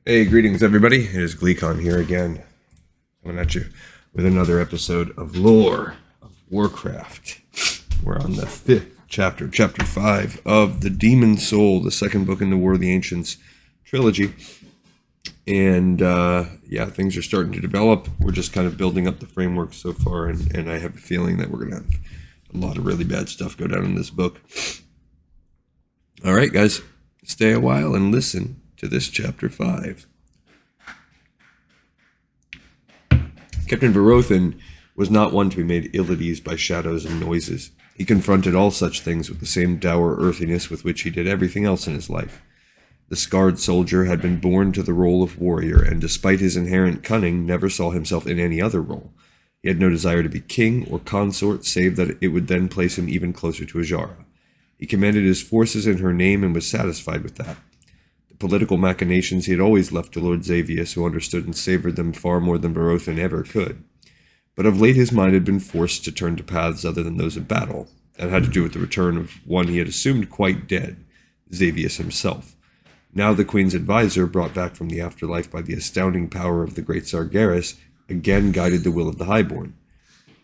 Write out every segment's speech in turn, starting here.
Hey, greetings everybody. It is Gleekon here again, coming at you with another episode of Lore of Warcraft. We're on the 5th chapter, chapter 5 of The Demon Soul, the second book in the War of the Ancients trilogy. And things are starting to develop. We're just kind of building up the framework so far, and I have a feeling that we're going to have a lot of really bad stuff go down in this book. All right, guys, stay a while and listen to this chapter 5. Captain Verothin was not one to be made ill at ease by shadows and noises. He confronted all such things with the same dour earthiness with which he did everything else in his life. The scarred soldier had been born to the role of warrior, and despite his inherent cunning, never saw himself in any other role. He had no desire to be king or consort, save that it would then place him even closer to Ajara. He commanded his forces in her name and was satisfied with that. Political machinations he had always left to Lord Xavius, who understood and savored them far more than Verothin ever could. But of late his mind had been forced to turn to paths other than those of battle. That had to do with the return of one he had assumed quite dead, Xavius himself. Now the Queen's advisor, brought back from the afterlife by the astounding power of the great Sargeras, again guided the will of the Highborn.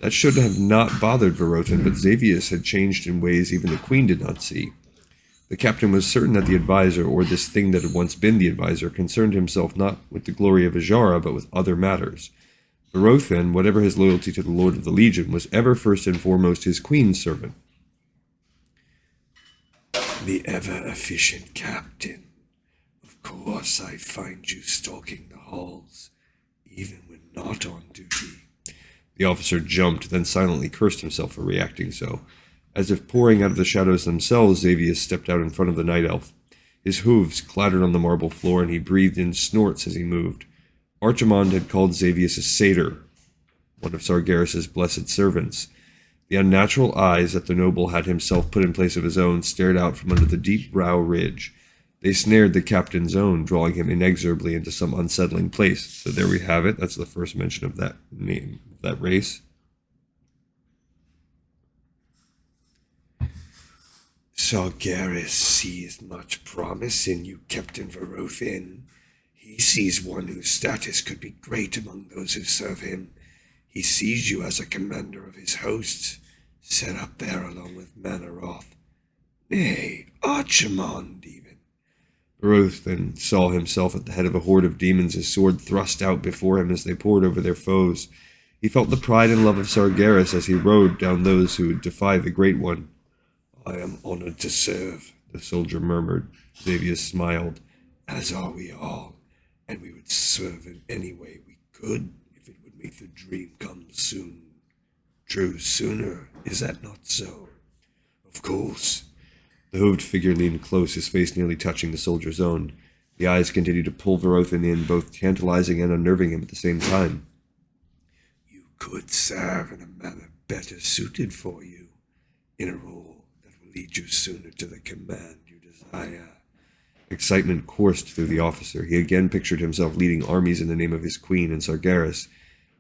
That should have not bothered Verothin, but Xavius had changed in ways even the Queen did not see. The captain was certain that the advisor, or this thing that had once been the advisor, concerned himself not with the glory of Ajara, but with other matters. Verothin, whatever his loyalty to the Lord of the Legion, was ever first and foremost his queen's servant. The ever-efficient captain. Of course I find you stalking the halls, even when not on duty. The officer jumped, then silently cursed himself for reacting so. As if pouring out of the shadows themselves, Xavius stepped out in front of the night elf. His hooves clattered on the marble floor, and he breathed in snorts as he moved. Archimond had called Xavius a satyr, one of Sargeras' blessed servants. The unnatural eyes that the noble had himself put in place of his own stared out from under the deep brow ridge. They snared the captain's own, drawing him inexorably into some unsettling place. So there we have it. That's the first mention of that name, that race. Sargeras sees much promise in you, Captain Verothin. He sees one whose status could be great among those who serve him. He sees you as a commander of his hosts, set up there along with Manaroth. Nay, Archimond even. Verothin saw himself at the head of a horde of demons, his sword thrust out before him as they poured over their foes. He felt the pride and love of Sargeras as he rode down those who would defy the Great One. I am honored to serve, the soldier murmured. Xavius smiled. As are we all, and we would serve in any way we could if it would make the dream come soon. True, sooner, is that not so? Of course. The hooved figure leaned close, his face nearly touching the soldier's own. The eyes continued to pull Verothin in, both tantalizing and unnerving him at the same time. You could serve in a manner better suited for you, in a role lead you sooner to the command you desire. Excitement coursed through the officer. He again pictured himself leading armies in the name of his queen and Sargeras.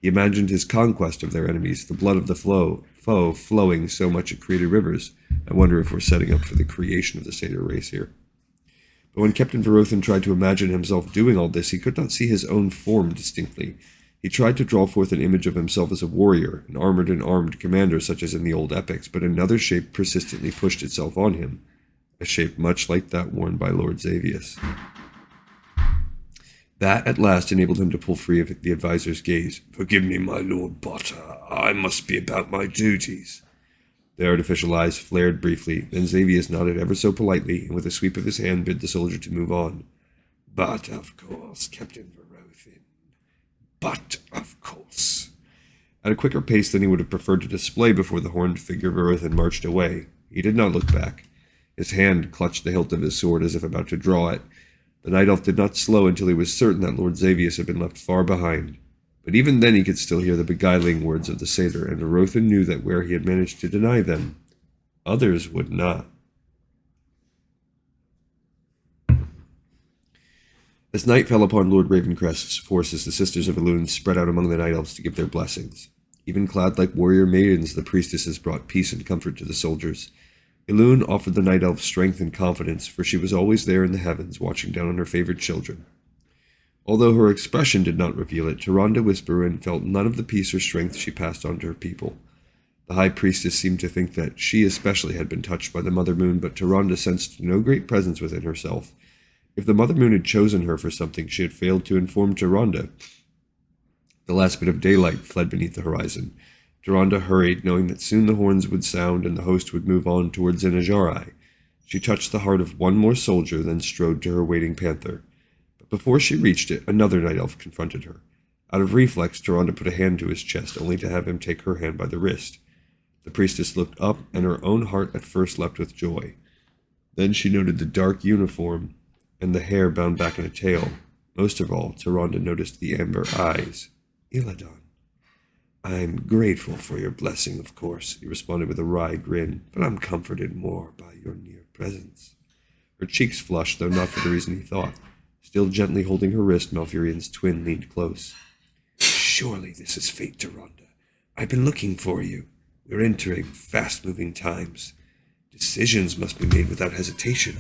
He imagined his conquest of their enemies, the blood of the foe flowing so much it created rivers. I wonder if we're setting up for the creation of the satyr race here. But when Captain Verothin tried to imagine himself doing all this, he could not see his own form distinctly. He tried to draw forth an image of himself as a warrior, an armored and armed commander such as in the old epics, but another shape persistently pushed itself on him, a shape much like that worn by Lord Xavius. That at last enabled him to pull free of the advisor's gaze. Forgive me, my lord, but I must be about my duties. The artificial eyes flared briefly, then Xavius nodded ever so politely, and with a sweep of his hand bid the soldier to move on. But of course, Captain Verothin. But of course. At a quicker pace than he would have preferred to display before the horned figure, Verothin marched away. He did not look back. His hand clutched the hilt of his sword as if about to draw it. The night elf did not slow until he was certain that Lord Xavius had been left far behind. But even then he could still hear the beguiling words of the satyr, and Verothin knew that where he had managed to deny them, others would not. As night fell upon Lord Ravencrest's forces, the Sisters of Elune spread out among the Night Elves to give their blessings. Even clad like warrior maidens, the priestesses brought peace and comfort to the soldiers. Elune offered the Night Elf strength and confidence, for she was always there in the heavens, watching down on her favored children. Although her expression did not reveal it, Tyrande Whisperin felt none of the peace or strength she passed on to her people. The High Priestess seemed to think that she especially had been touched by the Mother Moon, but Tyrande sensed no great presence within herself. If the Mother Moon had chosen her for something, she had failed to inform Tyrande. The last bit of daylight fled beneath the horizon. Tyrande hurried, knowing that soon the horns would sound and the host would move on towards Zinajari. She touched the heart of one more soldier, then strode to her waiting panther. But before she reached it, another night elf confronted her. Out of reflex, Tyrande put a hand to his chest, only to have him take her hand by the wrist. The priestess looked up, and her own heart at first leapt with joy. Then she noted the dark uniform and the hair bound back in a tail. Most of all, Tyrande noticed the amber eyes. Illidan. I'm grateful for your blessing, of course, he responded with a wry grin, but I'm comforted more by your near presence. Her cheeks flushed, though not for the reason he thought. Still gently holding her wrist, Malfurion's twin leaned close. Surely this is fate, Tyrande. I've been looking for you. We're entering fast-moving times. Decisions must be made without hesitation.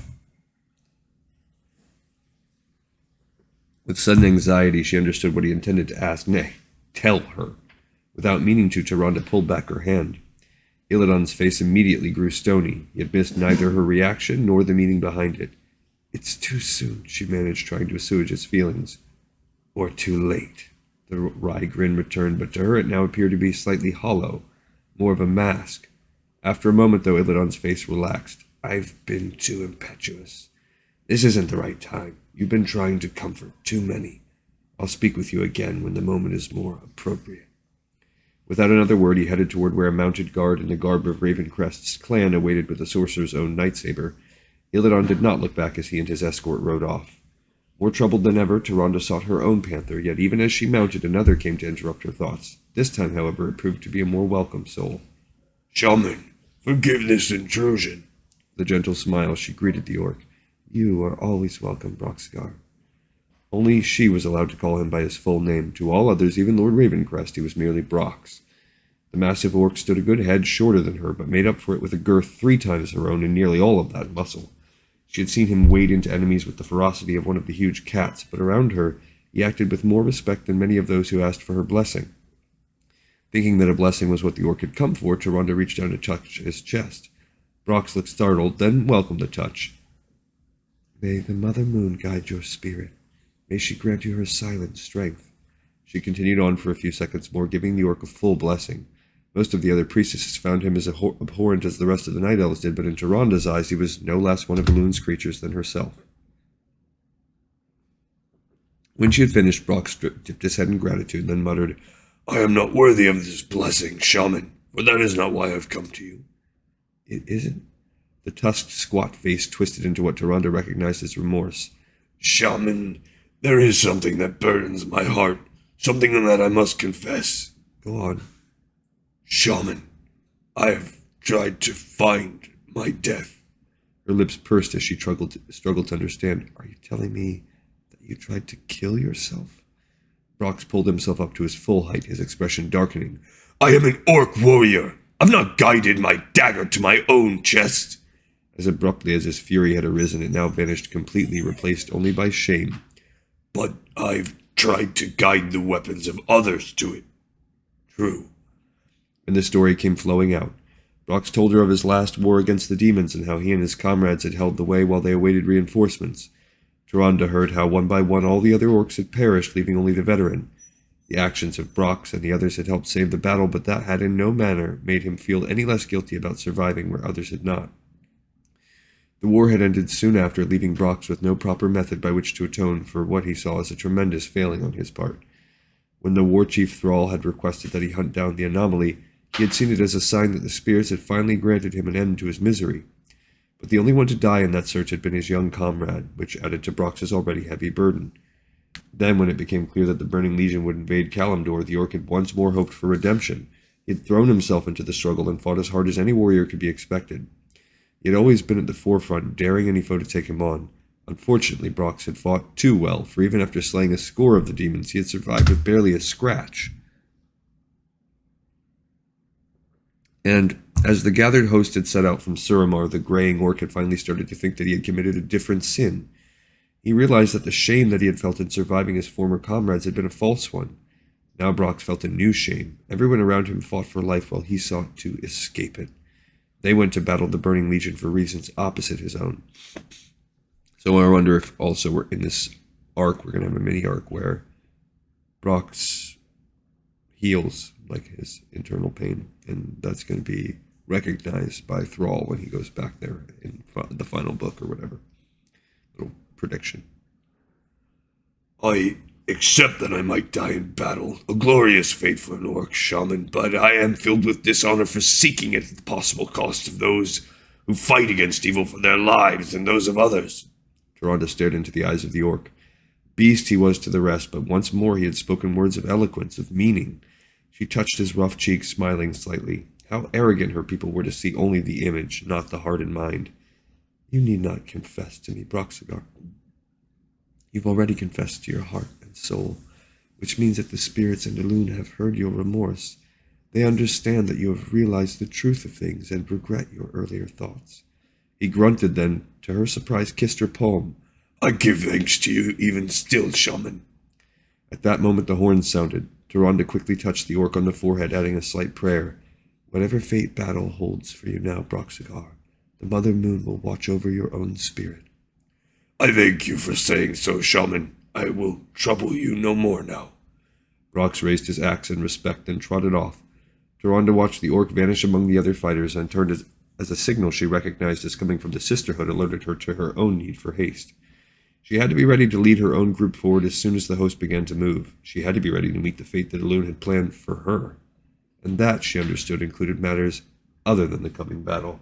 With sudden anxiety, she understood what he intended to ask. Nay, tell her. Without meaning to, Tyrande pulled back her hand. Illidan's face immediately grew stony. He had missed neither her reaction nor the meaning behind it. It's too soon, she managed, trying to assuage his feelings. Or too late. The wry grin returned, but to her it now appeared to be slightly hollow. More of a mask. After a moment, though, Illidan's face relaxed. I've been too impetuous. This isn't the right time. You've been trying to comfort too many. I'll speak with you again when the moment is more appropriate. Without another word, he headed toward where a mounted guard in the garb of Ravencrest's clan awaited with the sorcerer's own lightsaber. Illidan did not look back as he and his escort rode off. More troubled than ever, Tyrande sought her own panther, yet even as she mounted, another came to interrupt her thoughts. This time, however, it proved to be a more welcome soul. Shaman, forgive this intrusion. With a gentle smile, she greeted the orc. You are always welcome, Broxgar. Only she was allowed to call him by his full name. To all others, even Lord Ravencrest, he was merely Brox. The massive orc stood a good head shorter than her, but made up for it with a girth 3 times her own and nearly all of that muscle. She had seen him wade into enemies with the ferocity of one of the huge cats, but around her he acted with more respect than many of those who asked for her blessing. Thinking that a blessing was what the orc had come for, Tyrande reached down to touch his chest. Brox looked startled, then welcomed the touch. May the Mother Moon guide your spirit. May she grant you her silent strength. She continued on for a few seconds more, giving the orc a full blessing. Most of the other priestesses found him as abhorrent as the rest of the Night Elves did, but in Tyrande's eyes he was no less one of Elune's creatures than herself. When she had finished, Brock dipped his head in gratitude, then muttered, I am not worthy of this blessing, Shaman, for that is not why I've come to you. It isn't? The tusked, squat face twisted into what Tyrande recognized as remorse. Shaman, there is something that burdens my heart, something that I must confess. Go on. Shaman, I have tried to find my death. Her lips pursed as she struggled to understand. Are you telling me that you tried to kill yourself? Brox pulled himself up to his full height, his expression darkening. I am an orc warrior. I've not guided my dagger to my own chest. As abruptly as his fury had arisen, it now vanished completely, replaced only by shame. But I've tried to guide the weapons of others to it. True. And the story came flowing out. Brox told her of his last war against the demons and how he and his comrades had held the way while they awaited reinforcements. Tyrande heard how one by one all the other orcs had perished, leaving only the veteran. The actions of Brox and the others had helped save the battle, but that had in no manner made him feel any less guilty about surviving where others had not. The war had ended soon after, leaving Brox with no proper method by which to atone for what he saw as a tremendous failing on his part. When the war chief thrall had requested that he hunt down the anomaly, he had seen it as a sign that the spirits had finally granted him an end to his misery. But the only one to die in that search had been his young comrade, which added to Brox's already heavy burden. Then, when it became clear that the Burning Legion would invade Kalimdor, the orc had once more hoped for redemption. He had thrown himself into the struggle and fought as hard as any warrior could be expected. He had always been at the forefront, daring any foe to take him on. Unfortunately, Brox had fought too well, for even after slaying a score of the demons, he had survived with barely a scratch. And as the gathered host had set out from Suramar, the graying orc had finally started to think that he had committed a different sin. He realized that the shame that he had felt in surviving his former comrades had been a false one. Now Brox felt a new shame. Everyone around him fought for life while he sought to escape it. They went to battle the Burning Legion for reasons opposite his own. So I wonder if also we're in this arc, we're going to have a mini arc where Brox heals like his internal pain, and that's going to be recognized by Thrall when he goes back there in the final book or whatever. Little prediction. I accept that I might die in battle, a glorious fate for an orc shaman, but I am filled with dishonor for seeking it at the possible cost of those who fight against evil for their lives and those of others. Tyrande stared into the eyes of the orc. Beast he was to the rest, but once more he had spoken words of eloquence, of meaning. She touched his rough cheek, smiling slightly. How arrogant her people were to see only the image, not the heart and mind. You need not confess to me, Broxigar. You've already confessed to your heart and soul, which means that the spirits in Elune have heard your remorse. They understand that you have realized the truth of things and regret your earlier thoughts. He grunted, then, to her surprise, kissed her palm. I give thanks to you even still, shaman. At that moment the horn sounded. Tyrande quickly touched the orc on the forehead, adding a slight prayer. Whatever fate battle holds for you now, Broxigar, the Mother Moon will watch over your own spirit. I thank you for saying so, shaman. I will trouble you no more now. Brox raised his axe in respect and trotted off. Tyrande watched the orc vanish among the other fighters and turned as a signal she recognized as coming from the sisterhood alerted her to her own need for haste. She had to be ready to lead her own group forward as soon as the host began to move. She had to be ready to meet the fate that Elune had planned for her. And that, she understood, included matters other than the coming battle.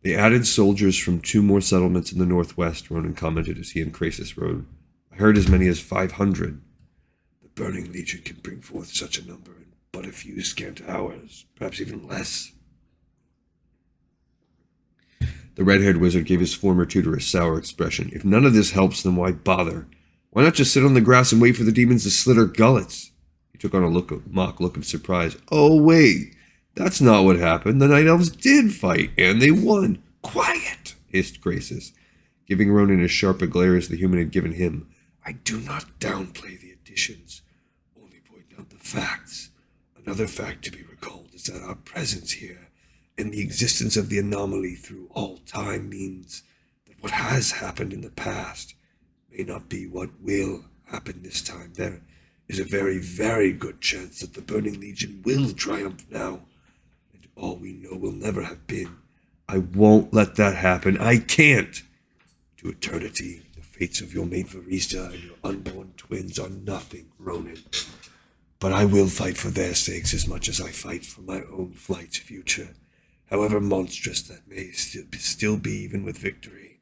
They added soldiers from 2 more settlements in the northwest, Ronan commented as he and Krasis rode. I heard as many as 500. The Burning Legion can bring forth such a number in but a few scant hours, perhaps even less. The red-haired wizard gave his former tutor a sour expression. If none of this helps, then why bother? Why not just sit on the grass and wait for the demons to slit our gullets? He took on a mock look of surprise. Oh, wait. That's not what happened. The Night Elves did fight, and they won. Quiet, hissed Krasis, giving Ronan as sharp a glare as the human had given him. I do not downplay the additions, only point out the facts. Another fact to be recalled is that our presence here and the existence of the anomaly through all time means that what has happened in the past may not be what will happen this time. There is a very, very good chance that the Burning Legion will triumph now, and all we know will never have been. I won't let that happen. I can't. To eternity, the fates of your mate Varista and your unborn twins are nothing, Ronan. But I will fight for their sakes as much as I fight for my own flight's future, however monstrous that may still be even with victory.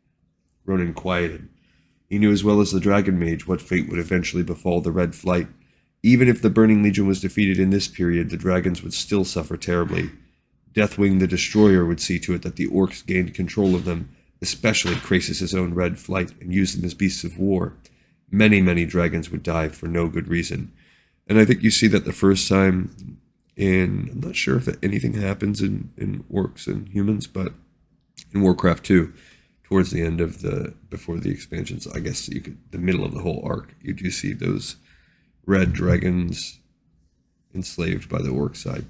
Ronan quieted. He knew as well as the Dragon Mage what fate would eventually befall the Red Flight. Even if the Burning Legion was defeated in this period, the dragons would still suffer terribly. Deathwing the Destroyer would see to it that the orcs gained control of them, especially Krasis' own Red Flight, and used them as beasts of war. Many, many dragons would die for no good reason. And I think you see that the first time I'm not sure if anything happens in orcs and humans, but in Warcraft 2, towards the end of before the expansions, I guess the middle of the whole arc, you do see those red dragons enslaved by the orc side.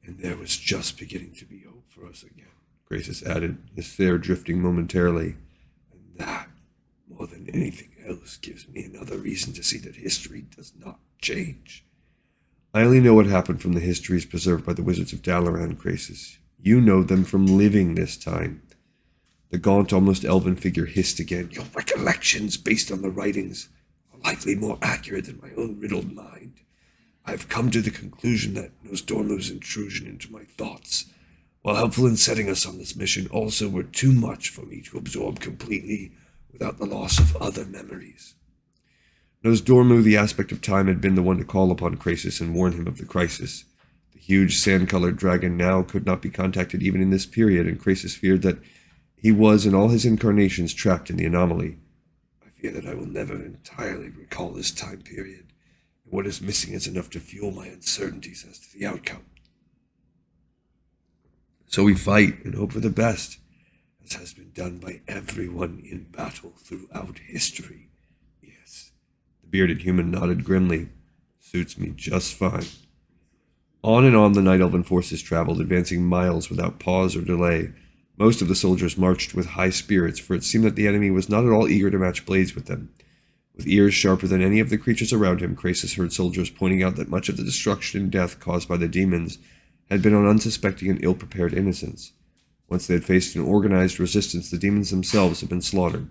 And there was just beginning to be hope for us again, Krasis added, his stare drifting momentarily. And that, more than anything else, gives me another reason to see that history does not change. I only know what happened from the histories preserved by the wizards of Dalaran, Krasis. You know them from living this time. The gaunt, almost elven figure hissed again. Your recollections, based on the writings, are likely more accurate than my own riddled mind. I have come to the conclusion that Nosdormu's intrusion into my thoughts, while helpful in setting us on this mission, also were too much for me to absorb completely without the loss of other memories. Nosdormu, the aspect of time, had been the one to call upon Krasis and warn him of the crisis. The huge sand-colored dragon now could not be contacted even in this period, and Krasis feared that he was, in all his incarnations, trapped in the anomaly. I fear that I will never entirely recall this time period, and what is missing is enough to fuel my uncertainties as to the outcome. So we fight and hope for the best. as has been done by everyone in battle throughout history. Yes. The bearded human nodded grimly. Suits me just fine. On and on the night elven forces traveled, advancing miles without pause or delay. Most of the soldiers marched with high spirits, for it seemed that the enemy was not at all eager to match blades with them. With ears sharper than any of the creatures around him, Krasus heard soldiers pointing out that much of the destruction and death caused by the demons had been on unsuspecting and ill-prepared innocents. Once they had faced an organized resistance, the demons themselves had been slaughtered.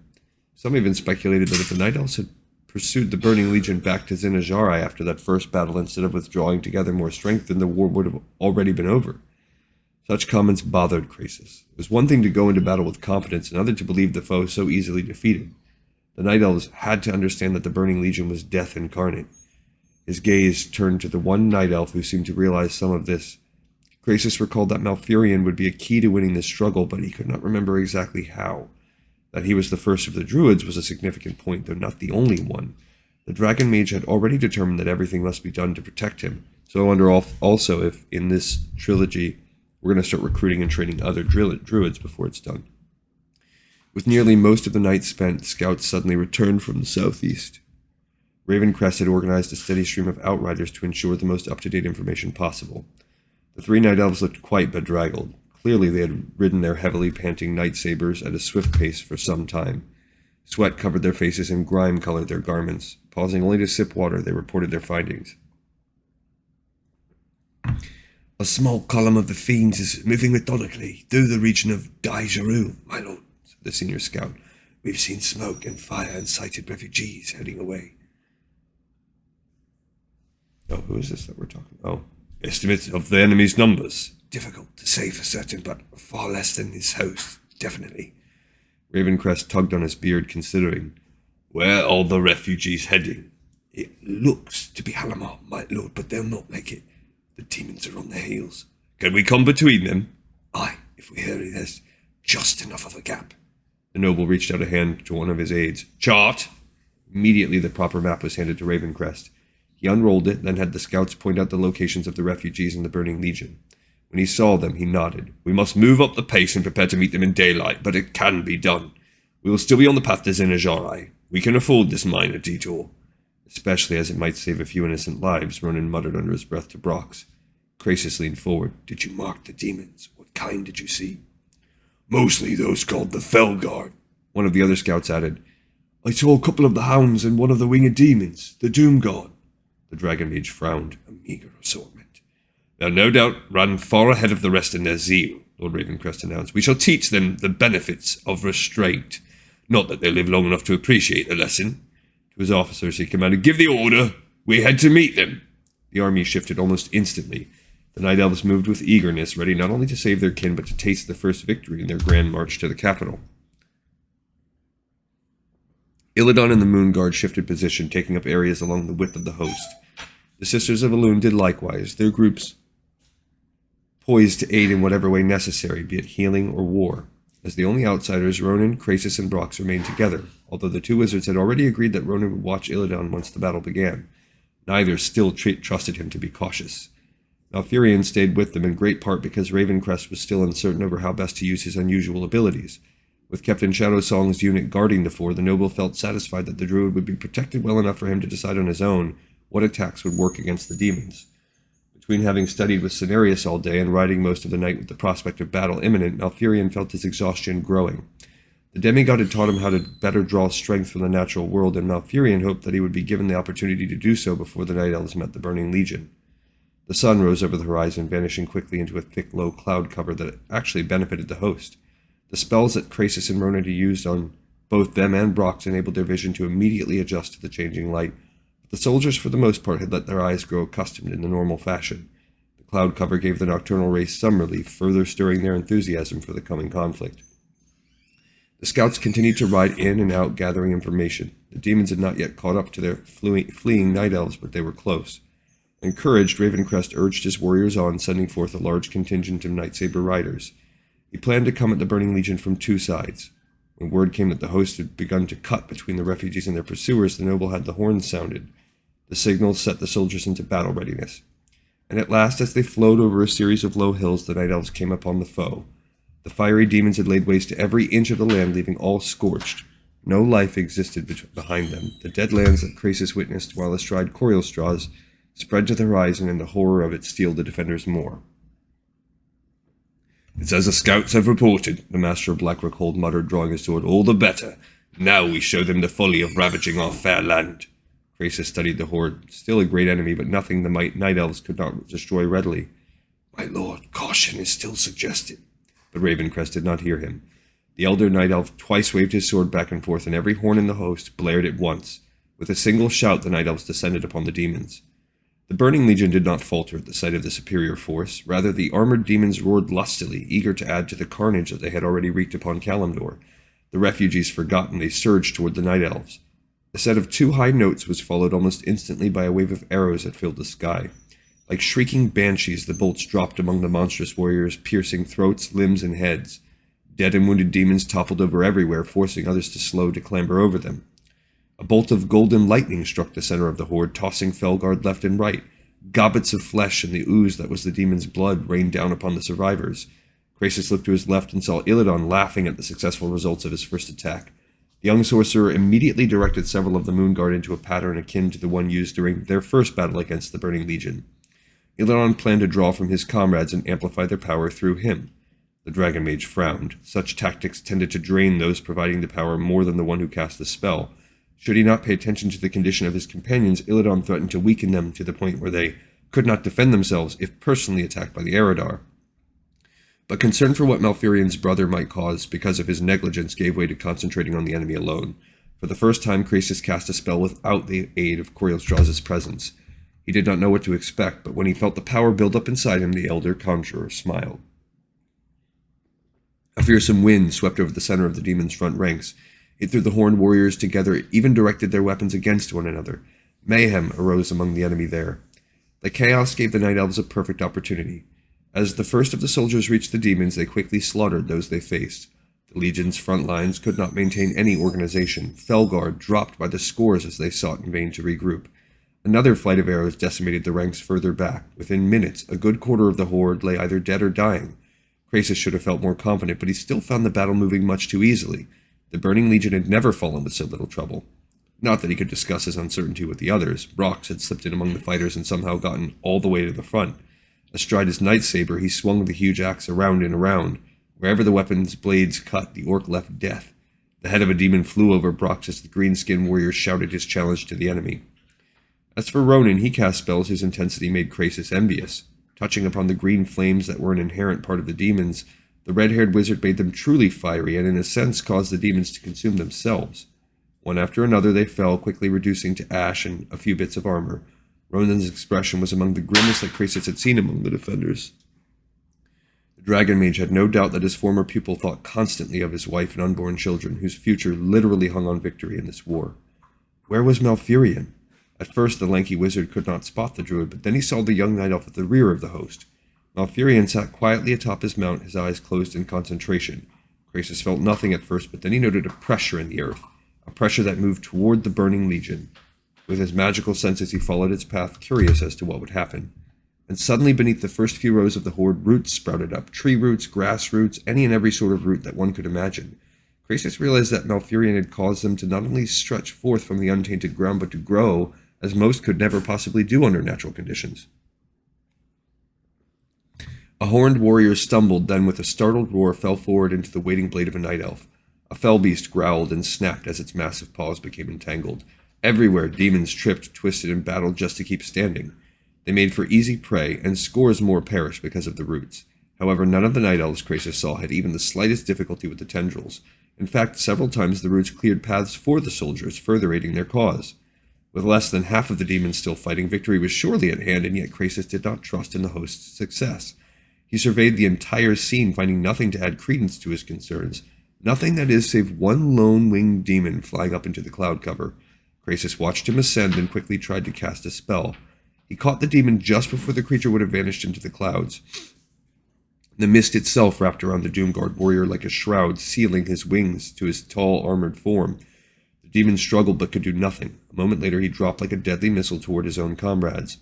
Some even speculated that if the Night Elves had pursued the Burning Legion back to Zinajari after that first battle instead of withdrawing to gather more strength, then the war would have already been over. Such comments bothered Krasus. It was one thing to go into battle with confidence, another to believe the foe so easily defeated. The Night Elves had to understand that the Burning Legion was death incarnate. His gaze turned to the one Night Elf who seemed to realize some of this. Krasus recalled that Malfurion would be a key to winning this struggle, but he could not remember exactly how. That he was the first of the Druids was a significant point, though not the only one. The Dragon Mage had already determined that everything must be done to protect him, so I wonder also if, in this trilogy, we're going to start recruiting and training other Druids before it's done. With nearly most of the night spent, scouts suddenly returned from the southeast. Ravencrest had organized a steady stream of outriders to ensure the most up-to-date information possible. The three Night Elves looked quite bedraggled. Clearly they had ridden their heavily panting night sabers at a swift pace for some time. Sweat covered their faces and grime colored their garments. Pausing only to sip water, they reported their findings. A small column of the fiends is moving methodically through the region of Daijaru, my lord, said the senior scout. We've seen smoke and fire and sighted refugees heading away. Oh, who is this that we're talking about? Oh, estimates of the enemy's numbers. Difficult to say for certain, but far less than his host, definitely. Ravencrest tugged on his beard, considering. Where are the refugees heading? It looks to be Halamar, my lord, but they'll not make it. The demons are on their heels. Can we come between them? Aye, if we hurry, there's just enough of a gap. The noble reached out a hand to one of his aides. Chart! Immediately the proper map was handed to Ravencrest. He unrolled it, then had the scouts point out the locations of the refugees in the Burning Legion. When he saw them, he nodded. We must move up the pace and prepare to meet them in daylight, but it can be done. We will still be on the path to Zinajari. We can afford this minor detour. Especially as it might save a few innocent lives, Ronan muttered under his breath to Brox. Krasus leaned forward. Did you mark the demons? What kind did you see? Mostly those called the Felguard. One of the other scouts added. I saw a couple of the hounds and one of the winged demons, the Doomguard. The Dragon Mage frowned. A meager assortment. They'll no doubt run far ahead of the rest in their zeal, Lord Ravencrest announced. We shall teach them the benefits of restraint. Not that they live long enough to appreciate the lesson. To his officers he commanded, give the order. We head to meet them. The army shifted almost instantly. The Night Elves moved with eagerness, ready not only to save their kin, but to taste the first victory in their grand march to the capital. Illidan and the Moon Guard shifted position, taking up areas along the width of the host. The Sisters of Elune did likewise, their groups poised to aid in whatever way necessary, be it healing or war. As the only outsiders, Ronan, Krasus, and Brox remained together, although the two wizards had already agreed that Ronan would watch Illidan once the battle began. Neither still trusted him to be cautious. Malfurion stayed with them in great part because Ravencrest was still uncertain over how best to use his unusual abilities. With Captain Shadowsong's unit guarding the four, the noble felt satisfied that the druid would be protected well enough for him to decide on his own what attacks would work against the demons. Between having studied with Cenarius all day and riding most of the night with the prospect of battle imminent, Malfurion felt his exhaustion growing. The demigod had taught him how to better draw strength from the natural world, and Malfurion hoped that he would be given the opportunity to do so before the Night Elves met the Burning Legion. The sun rose over the horizon, vanishing quickly into a thick, low cloud cover that actually benefited the host. The spells that Krasus and Ronan had used on both them and Brox enabled their vision to immediately adjust to the changing light, but the soldiers for the most part had let their eyes grow accustomed in the normal fashion. The cloud cover gave the nocturnal race some relief, further stirring their enthusiasm for the coming conflict. The scouts continued to ride in and out, gathering information. The demons had not yet caught up to their fleeing night elves, but they were close. Encouraged, Ravencrest urged his warriors on, sending forth a large contingent of Night Saber riders. He planned to come at the Burning Legion from two sides. When word came that the host had begun to cut between the refugees and their pursuers, the noble had the horns sounded. The signal set the soldiers into battle readiness. And at last, as they flowed over a series of low hills, the Night Elves came upon the foe. The fiery demons had laid waste to every inch of the land, leaving all scorched. No life existed behind them. The dead lands that Krasus witnessed while astride Corielstraws spread to the horizon, and the horror of it steeled the defenders more. "It's as the scouts have reported," the Master of Black Rockhold muttered, drawing his sword. "All the better. Now we show them the folly of ravaging our fair land." Krasus studied the horde. Still a great enemy, but nothing the night elves could not destroy readily. "My lord, caution is still suggested." But Ravencrest did not hear him. The elder night elf twice waved his sword back and forth, and every horn in the host blared at once. With a single shout, the night elves descended upon the demons. The Burning Legion did not falter at the sight of the superior force. Rather, the armored demons roared lustily, eager to add to the carnage that they had already wreaked upon Kalimdor. The refugees forgotten, they surged toward the night elves. The set of two high notes was followed almost instantly by a wave of arrows that filled the sky. Like shrieking banshees, the bolts dropped among the monstrous warriors, piercing throats, limbs, and heads. Dead and wounded demons toppled over everywhere, forcing others to slow to clamber over them. A bolt of golden lightning struck the center of the horde, tossing Felguard left and right. Gobbets of flesh and the ooze that was the demon's blood rained down upon the survivors. Krasus looked to his left and saw Illidan laughing at the successful results of his first attack. The young sorcerer immediately directed several of the Moonguard into a pattern akin to the one used during their first battle against the Burning Legion. Illidan planned to draw from his comrades and amplify their power through him. The Dragon Mage frowned. Such tactics tended to drain those providing the power more than the one who cast the spell. Should he not pay attention to the condition of his companions, Illidan threatened to weaken them to the point where they could not defend themselves if personally attacked by the Eredar. But concern for what Malfurion's brother might cause because of his negligence gave way to concentrating on the enemy alone. For the first time, Krasus cast a spell without the aid of Corielstraws' presence. He did not know what to expect, but when he felt the power build up inside him, the elder conjurer smiled. A fearsome wind swept over the center of the demon's front ranks. It threw the horned warriors together, even directed their weapons against one another. Mayhem arose among the enemy there. The chaos gave the night elves a perfect opportunity. As the first of the soldiers reached the demons, they quickly slaughtered those they faced. The legion's front lines could not maintain any organization. Felguard dropped by the scores as they sought in vain to regroup. Another flight of arrows decimated the ranks further back. Within minutes, a good quarter of the horde lay either dead or dying. Krasus should have felt more confident, but he still found the battle moving much too easily. The Burning Legion had never fallen with so little trouble. Not that he could discuss his uncertainty with the others. Brox had slipped in among the fighters and somehow gotten all the way to the front. Astride his lightsaber, he swung the huge axe around and around. Wherever the weapon's blades cut, the orc left death. The head of a demon flew over Brox as the green-skinned warrior shouted his challenge to the enemy. As for Ronan, he cast spells whose intensity made Krasus envious. Touching upon the green flames that were an inherent part of the demons, the red-haired wizard made them truly fiery and in a sense caused the demons to consume themselves. One after another they fell, quickly reducing to ash and a few bits of armor. Ronan's expression was among the grimmest that Krasus had seen among the defenders. The Dragon Mage had no doubt that his former pupil thought constantly of his wife and unborn children, whose future literally hung on victory in this war. Where was Malfurion? At first the lanky wizard could not spot the druid, but then he saw the young night elf at the rear of the host. Malfurion sat quietly atop his mount, his eyes closed in concentration. Krasus felt nothing at first, but then he noted a pressure in the earth, a pressure that moved toward the Burning Legion. With his magical senses he followed its path, curious as to what would happen. And suddenly beneath the first few rows of the horde, roots sprouted up, tree roots, grass roots, any and every sort of root that one could imagine. Krasus realized that Malfurion had caused them to not only stretch forth from the untainted ground, but to grow, as most could never possibly do under natural conditions. A horned warrior stumbled, then with a startled roar fell forward into the waiting blade of a night elf. A fell beast growled and snapped as its massive paws became entangled. Everywhere, demons tripped, twisted, and battled just to keep standing. They made for easy prey, and scores more perished because of the roots. However, none of the night elves Krasus saw had even the slightest difficulty with the tendrils. In fact, several times the roots cleared paths for the soldiers, further aiding their cause. With less than half of the demons still fighting, victory was surely at hand, and yet Krasus did not trust in the host's success. He surveyed the entire scene, finding nothing to add credence to his concerns. Nothing, that is, save one lone winged demon flying up into the cloud cover. Krasus watched him ascend and quickly tried to cast a spell. He caught the demon just before the creature would have vanished into the clouds. The mist itself wrapped around the Doomguard warrior like a shroud, sealing his wings to his tall, armored form. The demon struggled but could do nothing. A moment later he dropped like a deadly missile toward his own comrades.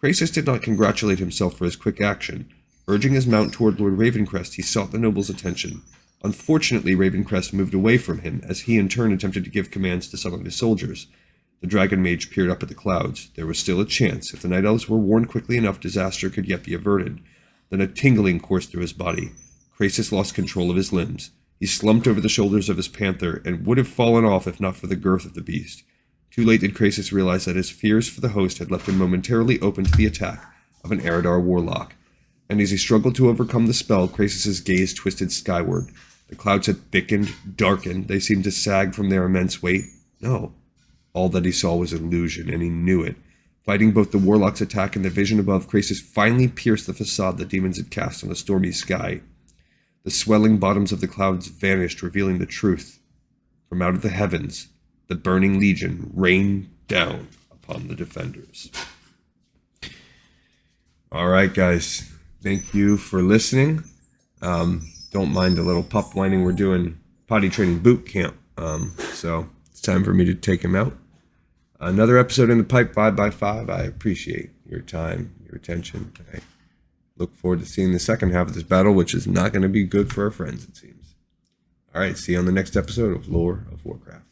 Krasus did not congratulate himself for his quick action. Urging his mount toward Lord Ravencrest, he sought the noble's attention. Unfortunately, Ravencrest moved away from him, as he in turn attempted to give commands to some of his soldiers. The dragon mage peered up at the clouds. There was still a chance. If the night elves were warned quickly enough, disaster could yet be averted. Then a tingling coursed through his body. Krasis lost control of his limbs. He slumped over the shoulders of his panther, and would have fallen off if not for the girth of the beast. Too late did Krasis realize that his fears for the host had left him momentarily open to the attack of an Eredar warlock. And as he struggled to overcome the spell, Krasis' gaze twisted skyward. The clouds had thickened, darkened. They seemed to sag from their immense weight. No. All that he saw was illusion, and he knew it. Fighting both the warlock's attack and the vision above, Krasis finally pierced the facade the demons had cast on a stormy sky. The swelling bottoms of the clouds vanished, revealing the truth. From out of the heavens, the burning legion rained down upon the defenders. All right, guys. Thank you for listening. Don't mind the little pup whining. We're doing potty training boot camp. So it's time for me to take him out. Another episode in the pipe, 5x5. I appreciate your time, your attention. I look forward to seeing the second half of this battle, which is not going to be good for our friends, it seems. All right, see you on the next episode of Lore of Warcraft.